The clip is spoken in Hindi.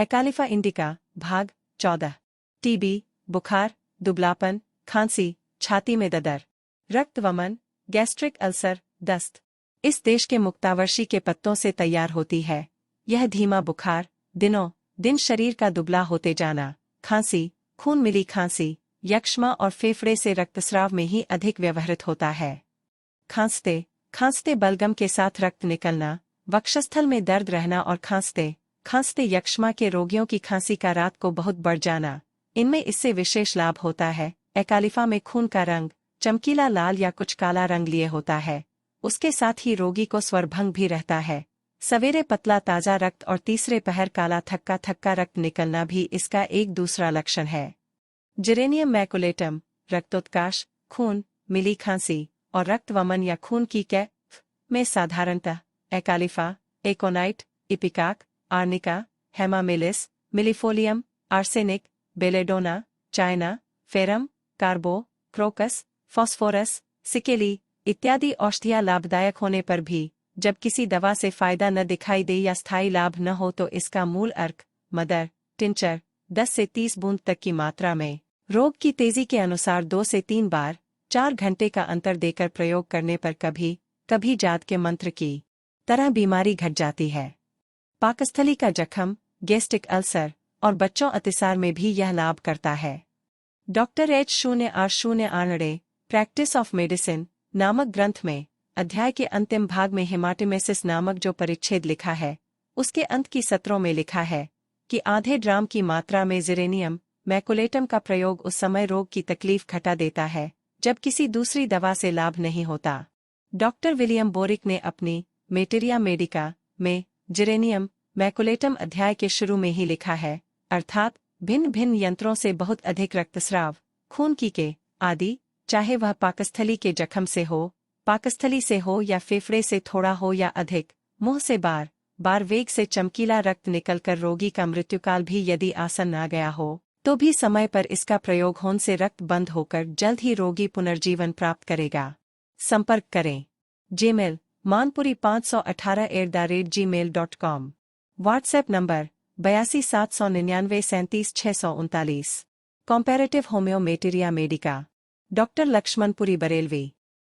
एकालिफा इंडिका भाग 14। टीबी, बुखार, दुबलापन, खांसी, छाती में दर्द, रक्त वमन, गैस्ट्रिक अल्सर, दस्त इस देश के मुक्तावर्षी के पत्तों से तैयार होती है। यह धीमा बुखार, दिनों दिन शरीर का दुबला होते जाना, खांसी, खून मिली खांसी, यक्ष्मा और फेफड़े से रक्तस्राव में ही अधिक व्यवहृत होता है। खांसते खांसते बलगम के साथ रक्त निकलना, वक्षस्थल में दर्द रहना और खांसते खांसते यक्ष्मा के रोगियों की खांसी का रात को बहुत बढ़ जाना, इनमें इससे विशेष लाभ होता है। एकालिफा में खून का रंग चमकीला लाल या कुछ काला रंग लिए होता है। उसके साथ ही रोगी को स्वरभंग भी रहता है। सवेरे पतला ताज़ा रक्त और तीसरे पहर काला थक्का थक्का रक्त निकलना भी इसका एक दूसरा लक्षण है। जिरेनियम मैकुलेटम, रक्तोत्काश, खून, मिली खांसी और रक्त वमन या खून की कैफ में साधारणतः acalypha, aconite, ipecac, arnica, hamamelis, millefolium, arsenic, belladonna, china, ferrum, carbo, crocus, phosphorus, secale इत्यादि औषधियाँ लाभदायक होने पर भी जब किसी दवा से फायदा न दिखाई दे या स्थायी लाभ न हो तो इसका मूल अर्क, मदर, टिंचर 10 से 30 बूंद तक की मात्रा में रोग की तेजी के अनुसार 2 से 3 बार 4 घंटे का अंतर देकर प्रयोग करने पर कभी कभी जात के मंत्र की तरह बीमारी घट जाती है। पाकस्थली का जख्म, गैस्ट्रिक अल्सर और बच्चों अतिसार में भी यह लाभ करता है। Doctor H0R0 practice of medicine नामक ग्रंथ में अध्याय के अंतिम भाग में हेमाटेमेसिस नामक जो परिच्छेद लिखा है, उसके अंत की सत्रों में लिखा है कि आधे ड्राम की मात्रा में जिरेनियम मैकुलेटम का प्रयोग उस समय रोग की तकलीफ घटा देता है जब किसी दूसरी दवा से लाभ नहीं होता। डॉक्टर विलियम बोरिक ने अपनी मेटेरिया मेडिका में जिरेनियम मैकुलेटम अध्याय के शुरू में ही लिखा है, अर्थात भिन्न भिन्न यंत्रों से बहुत अधिक रक्तस्राव, खून की के आदि, चाहे वह पाकस्थली के जख्म से हो, पाकस्थली से हो या फेफड़े से थोड़ा हो या अधिक, मुंह से बार बार वेग से चमकीला रक्त निकलकर रोगी का मृत्युकाल भी यदि आसन आ गया हो तो भी समय पर इसका प्रयोग होने से रक्त बंद होकर जल्द ही रोगी पुनर्जीवन प्राप्त करेगा। संपर्क करें। Gmail Manpuri 518@gmail.com। WhatsApp number 8279937639। Comparative homeo materia medica, doctor Lakshmanpuri Barelvi.